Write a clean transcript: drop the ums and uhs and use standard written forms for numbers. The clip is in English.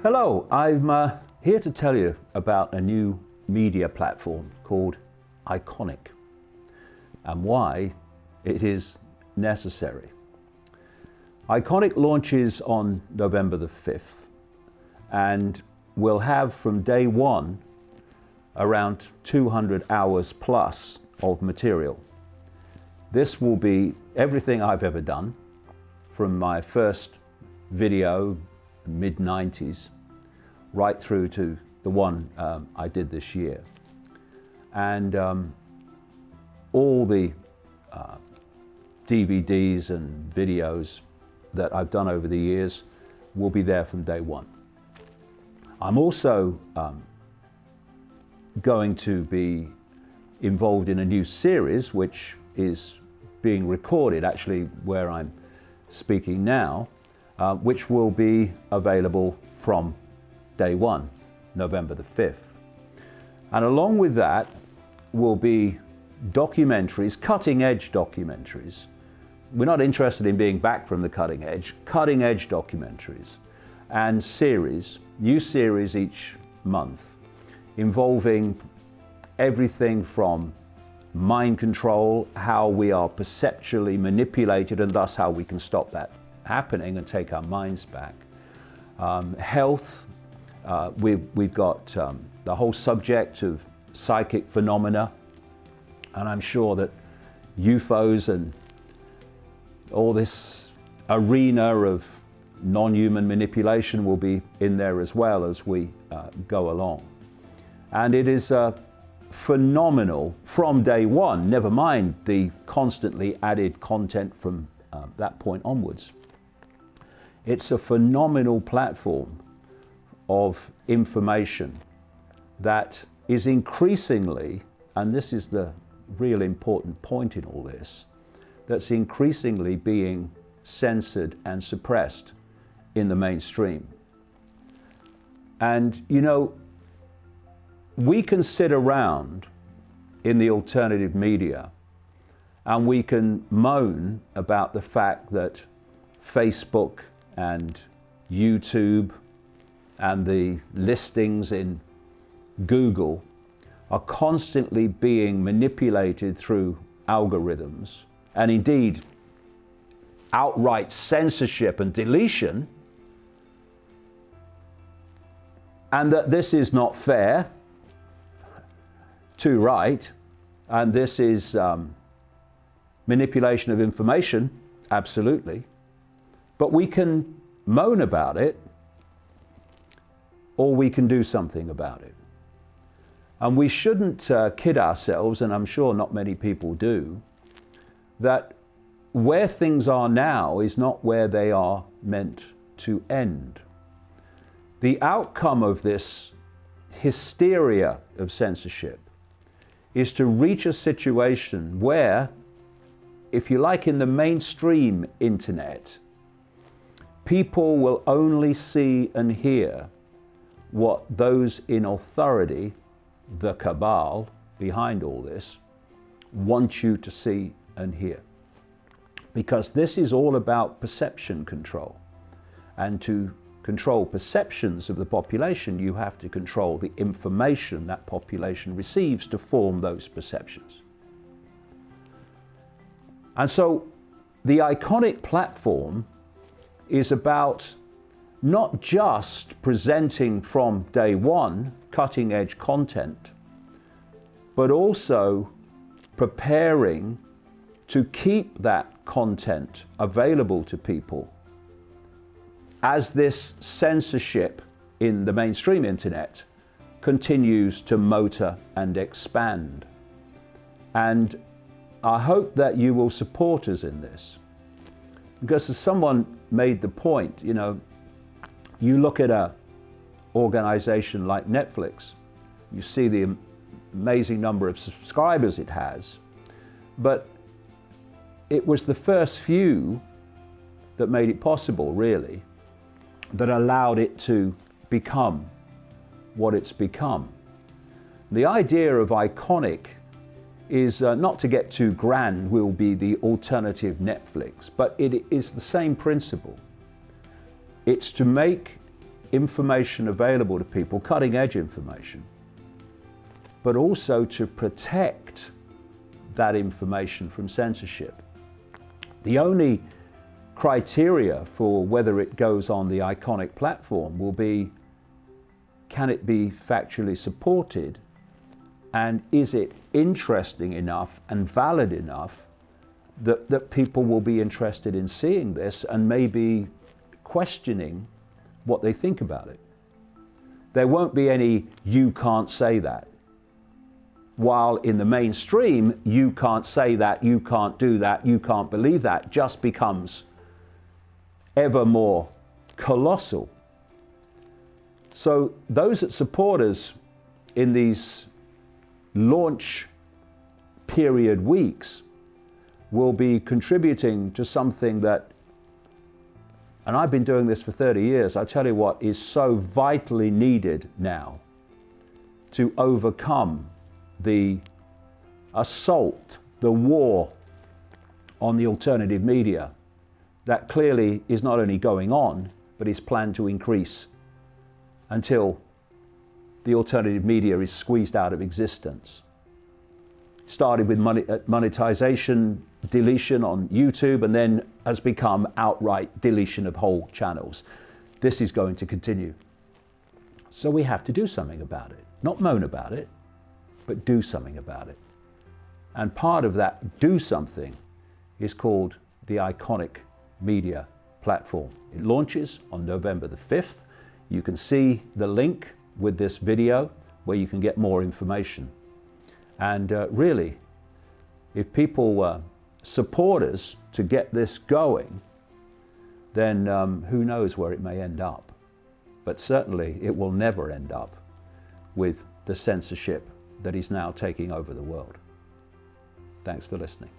Hello, I'm here to tell you about a new media platform called Iconic and why it is necessary. Iconic launches on November the 5th and will have from day one around 200 hours plus of material. This will be everything I've ever done from my first video mid-90s right through to the one I did this year, and all the DVDs and videos that I've done over the years will be there from day one. I'm also going to be involved in a new series which is being recorded actually where I'm speaking now, which will be available from day one, November the 5th. And along with that will be documentaries, cutting edge documentaries. We're not interested in being back from the cutting edge documentaries and series, new series each month, involving everything from mind control, how we are perceptually manipulated and thus how we can stop that happening and take our minds back. Health, we've got the whole subject of psychic phenomena, and I'm sure that UFOs and all this arena of non-human manipulation will be in there as well as we go along. And it is phenomenal from day one, never mind the constantly added content from that point onwards. It's a phenomenal platform of information that is increasingly, and this is the real important point in all this, that's increasingly being censored and suppressed in the mainstream. And you know, we can sit around in the alternative media and we can moan about the fact that Facebook and YouTube and the listings in Google are constantly being manipulated through algorithms and indeed outright censorship and deletion, and that this is not fair, too right, and this is manipulation of information, absolutely. But we can moan about it, or we can do something about it. And we shouldn't kid ourselves, and I'm sure not many people do, that where things are now is not where they are meant to end. The outcome of this hysteria of censorship is to reach a situation where, if you like, in the mainstream internet, people will only see and hear what those in authority, the cabal behind all this, want you to see and hear. Because this is all about perception control. And to control perceptions of the population, you have to control the information that population receives to form those perceptions. And so the Iconic platform is about not just presenting from day one cutting edge content, but also preparing to keep that content available to people as this censorship in the mainstream internet continues to motor and expand. And I hope that you will support us in this. Because as someone made the point, you know, you look at an organization like Netflix, you see the amazing number of subscribers it has, but it was the first few that made it possible, really, that allowed it to become what it's become. The idea of Iconic is not to get too grand, will be the alternative Netflix, but it is the same principle. It's to make information available to people, cutting edge information, but also to protect that information from censorship. The only criteria for whether it goes on the Ickonic platform will be, can it be factually supported, and is it interesting enough and valid enough that people will be interested in seeing this and maybe questioning what they think about it. There won't be any "you can't say that," while in the mainstream, "you can't say that, you can't do that, you can't believe that" just becomes ever more colossal. So those that support us in these launch period weeks will be contributing to something that, and I've been doing this for 30 years, I tell you what, is so vitally needed now to overcome the assault, the war on the alternative media that clearly is not only going on, but is planned to increase until the alternative media is squeezed out of existence. Started with monetization deletion on YouTube, and then has become outright deletion of whole channels. This is going to continue. So we have to do something about it. Not moan about it, but do something about it. And part of that do something is called the Ickonic Media Platform. It launches on November the 5th. You can see the link with this video where you can get more information. And really, if people support us to get this going, then who knows where it may end up. But certainly it will never end up with the censorship that is now taking over the world. Thanks for listening.